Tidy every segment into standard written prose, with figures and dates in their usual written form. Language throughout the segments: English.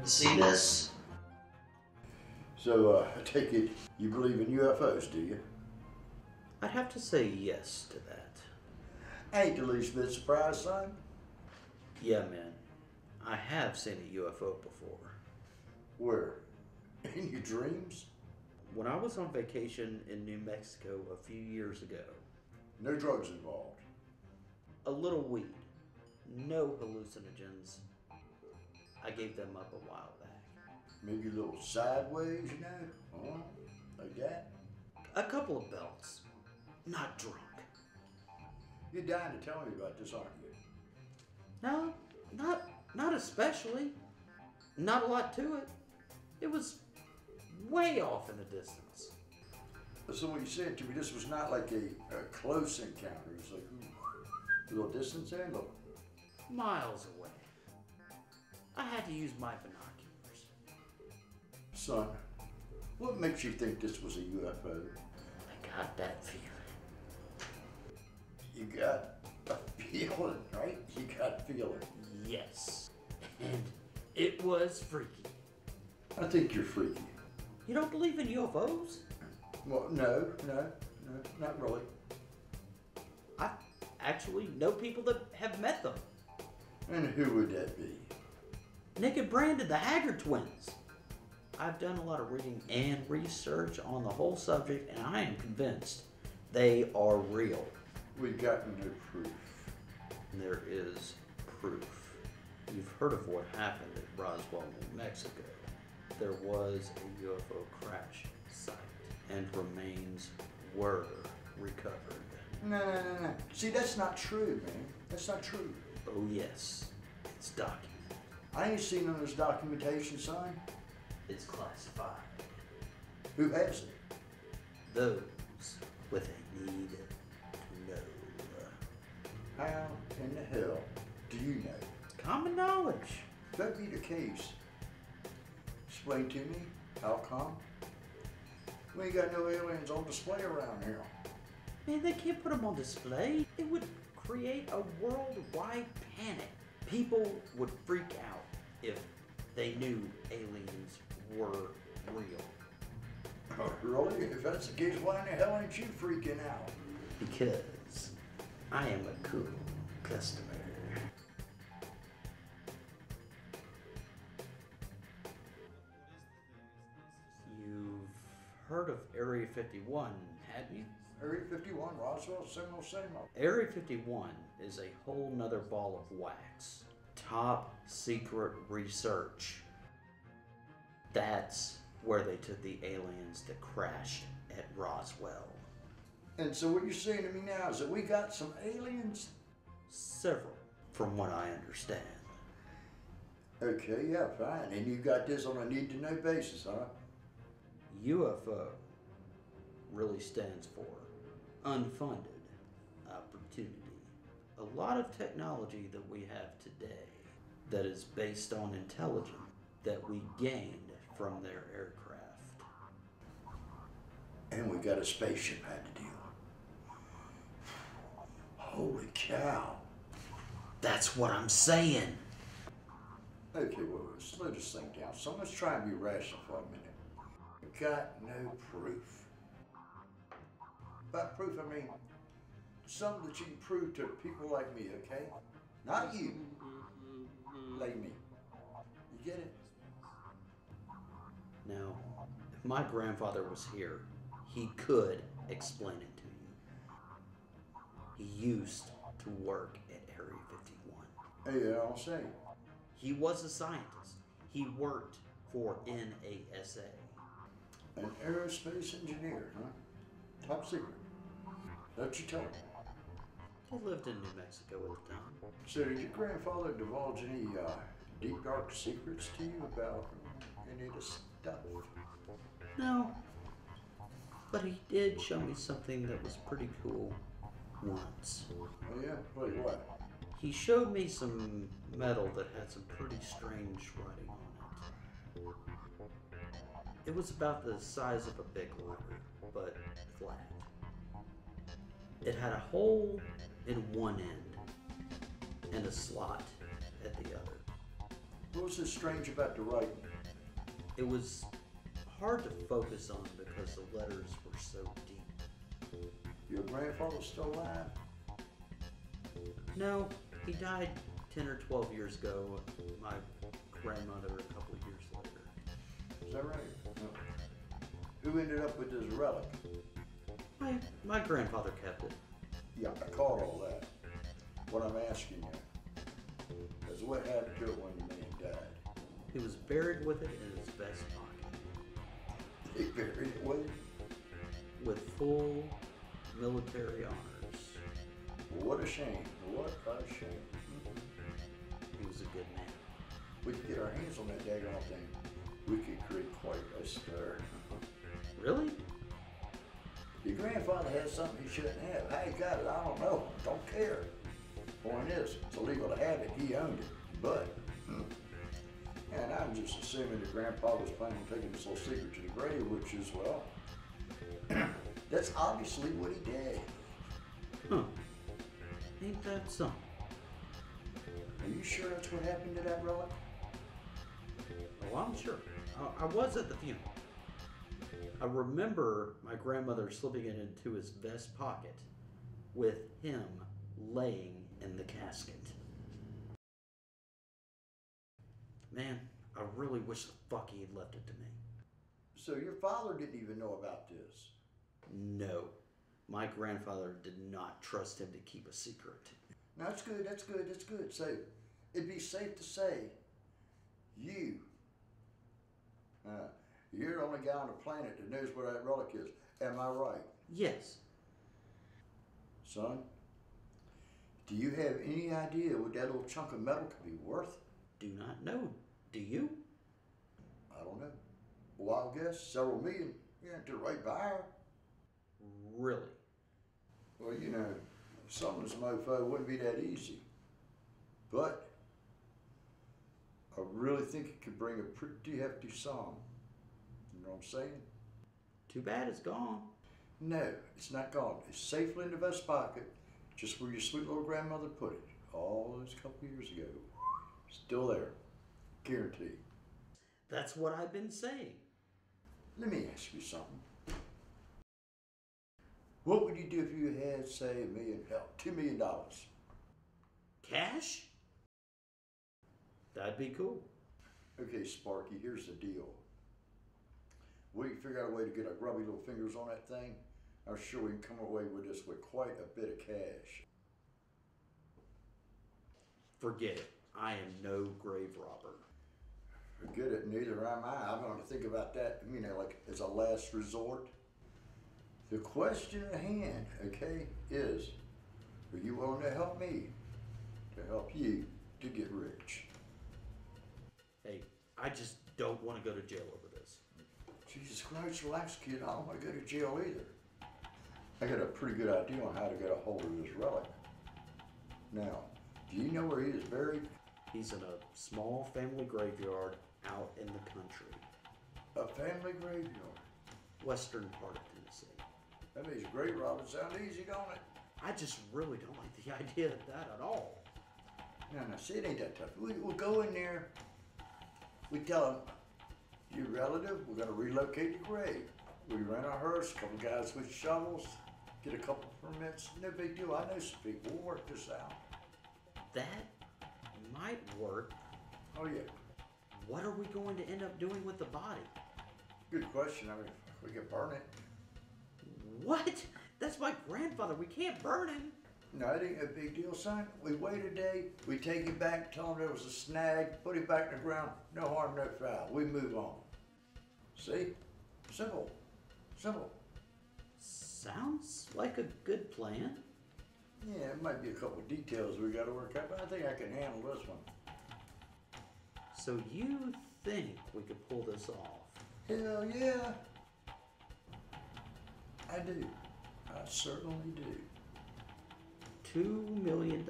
You see this? So, I take it you believe in UFOs, do you? I'd have to say yes to that. I ain't the least bit surprised, son. Yeah, man. I have seen a UFO before. Where? In your dreams? When I was on vacation in New Mexico a few years ago. No drugs involved. A little weed. No hallucinogens. I gave them up a while back. Maybe a little sideways, you know? Huh? Like that? A couple of belts. Not drunk. You're dying to tell me about this, aren't you? No, not especially. Not a lot to it. It was way off in the distance. So when you said to me this was not like a close encounter, it's like a little distance there, look. Miles away. I had to use my binoculars. Son, what makes you think this was a UFO? I got that feeling. You got a feeling, right? You got a feeling. Yes. And it was freaky. I think you're freaky. You don't believe in UFOs? Well, no, not really. I actually know people that have met them. And who would that be? Nick and Brandon, the Haggard twins. I've done a lot of reading and research on the whole subject, and I am convinced they are real. We got no proof. There is proof. You've heard of what happened at Roswell, New Mexico. There was a UFO crash site, and remains were recovered. No. See, that's not true, man. That's not true. Oh yes, it's documented. I ain't seen none of this documentation, son. It's classified. Who has it? Those with a need to know. How in the hell do you know? Common knowledge. If that be the case, explain to me how come? We ain't got no aliens on display around here. Man, they can't put them on display. It would create a worldwide panic. People would freak out if they knew aliens were real. Oh, really? If that's the case, why in the hell ain't you freaking out? Because I am a cool customer. You've heard of Area 51, haven't you? Area 51, Roswell, same old. Area 51 is a whole nother ball of wax. Top secret research. That's where they took the aliens that crashed at Roswell. And so what you're saying to me now is that we got some aliens? Several, from what I understand. Okay, yeah, fine. And you got this on a need-to-know basis, huh? UFO really stands for unfunded opportunity. A lot of technology that we have today that is based on intelligence that we gained from their aircraft. And we got a spaceship had to deal. Holy cow. That's what I'm saying. Okay, well, slow this thing down. So let's try and be rational for a minute. We got no proof. By proof, I mean something that you can prove to people like me, okay? Not you. Like me. You get it? Now, if my grandfather was here, he could explain it to you. He used to work at Area 51. Yeah, I'll say. He was a scientist. He worked for NASA. An aerospace engineer, huh? Top secret. Don't you tell me. He lived in New Mexico at the time. So did your grandfather divulge any deep, dark secrets to you about any of this stuff? No. But he did show me something that was pretty cool once. Oh yeah? Wait, what? He showed me some metal that had some pretty strange writing on it. It was about the size of a big letter, but flat. It had a hole in one end and a slot at the other. What was so strange about the writing? It was hard to focus on because the letters were so deep. Your grandfather still alive? No, he died 10 or 12 years ago. My grandmother a couple of years later. Is that right? No. Who ended up with this relic? My grandfather kept it. Yeah, I caught all that. What I'm asking you is what happened to it when your man died? He was buried with it in his vest pocket. They buried it with him? With full military honors. What a shame. What a shame. He was a good man. We could get our hands on that daggone thing. We could create quite a stir. Really? Your grandfather had something he shouldn't have. How he got it, I don't know. Don't care. Point is, it's illegal to have it. He owned it. But, and I'm just assuming that Grandpa was planning on taking this little secret to the grave, which is, well, that's obviously what he did. Huh. Ain't that something? Are you sure that's what happened to that relic? Oh, I'm sure. I was at the funeral. I remember my grandmother slipping it into his vest pocket with him laying in the casket. Man, I really wish the fuck he had left it to me. So your father didn't even know about this? No, my grandfather did not trust him to keep a secret. No, that's good, that's good, that's good. So, it'd be safe to say, you're the only guy on the planet that knows where that relic is. Am I right? Yes. Son, do you have any idea what that little chunk of metal could be worth? Do not know. Do you? I don't know. Wild guess, several million. You ain't the right buyer. Really? Well, you know, selling this mofo wouldn't be that easy. But I really think it could bring a pretty hefty sum. You know what I'm saying? Too bad it's gone. No, it's not gone. It's safely in the vest pocket, just where your sweet little grandmother put it all those couple years ago. Still there. Guaranteed. That's what I've been saying. Let me ask you something. What would you do if you had, say, $2 million? Cash? That'd be cool. Okay, Sparky, here's the deal. We can figure out a way to get our grubby little fingers on that thing. I'm sure we can come away with this with quite a bit of cash. Forget it. I am no grave robber. Forget it, neither am I. I'm going to think about that, like as a last resort. The question at hand, okay, is, are you willing to help me to help you to get rich? Hey, I just don't want to go to jail over this. Jesus Christ, relax, kid. I don't want to go to jail either. I got a pretty good idea on how to get a hold of this relic. Now, do you know where he is buried? He's in a small family graveyard out in the country. A family graveyard. Western part of Tennessee. That makes grave robbing sound easy, don't it? I just really don't like the idea of that at all. No, see, it ain't that tough. We'll go in there. We tell him, your relative, we're going to relocate the grave. We rent a hearse, a couple guys with shovels, get a couple permits. No big deal. I know some people. We'll work this out. That might work. Oh, yeah. What are we going to end up doing with the body? Good question. I mean, we could burn it. What? That's my grandfather. We can't burn him. No, it ain't a big deal, son. We wait a day, we take him back, tell him there was a snag, put him back in the ground, no harm, no foul. We move on. See? Simple. Simple. Sounds like a good plan. Yeah, it might be a couple of details we got to work out, but I think I can handle this one. So you think we could pull this off? Hell yeah. I do. I certainly do. $2 million.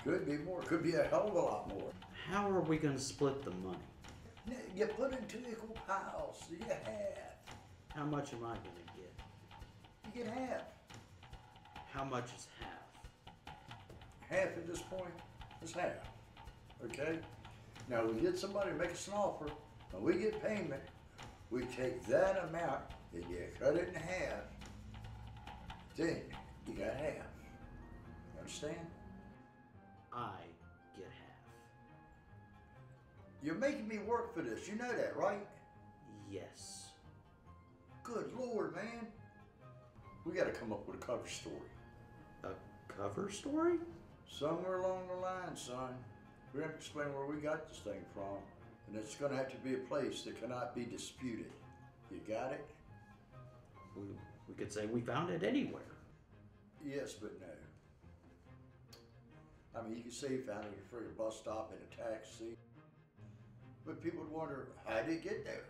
Could be more. Could be a hell of a lot more. How are we going to split the money? You put it in 2 equal piles, so you half. How much am I going to get? You get half. How much is half? Half at this point is half. Okay? Now we get somebody to make us an offer, and we get payment. We take that amount and you cut it in half. Then you got half. You understand? I get half. You're making me work for this. You know that, right? Yes. Good Lord, man. We got to come up with a cover story. A cover story? Somewhere along the line, son, we have to explain where we got this thing from, and it's going to have to be a place that cannot be disputed. You got it? We could say we found it anywhere. Yes, but no. I mean, you could say you found it at a freaking bus stop in a taxi, but people would wonder, how did it get there?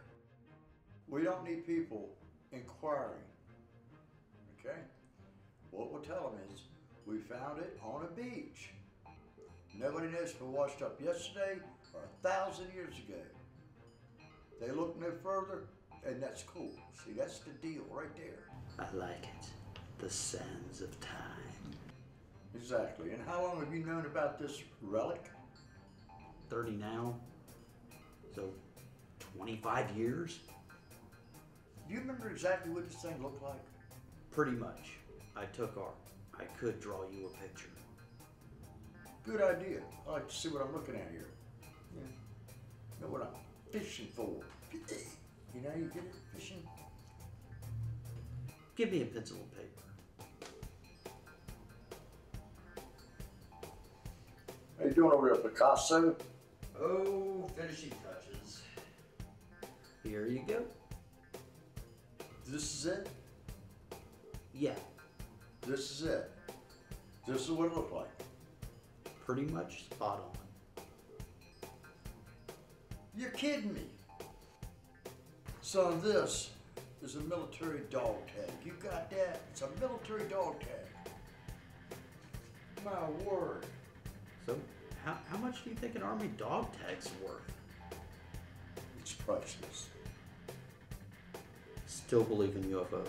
We don't need people inquiring, okay? What we'll tell them is, we found it on a beach. Nobody knows if it washed up yesterday or 1,000 years ago. They look no further, and that's cool. See, that's the deal right there. I like it. The sands of time. Exactly. And how long have you known about this relic? 30 now. So 25 years? Do you remember exactly what this thing looked like? Pretty much. I took art. I could draw you a picture. Good idea. I like to see what I'm looking at here. Yeah. Know what I'm fishing for. You know, you get it? Fishing? Give me a pencil and paper. How you doing over there, Picasso? Oh, finishing touches. Here you go. This is it? Yeah, This is it. This is what it looked like. pretty much spot on. You're kidding me. Son, this is a military dog tag. You got that? It's a military dog tag. My word. So, how much do you think an army dog tag's worth? It's priceless. Still believe in UFOs.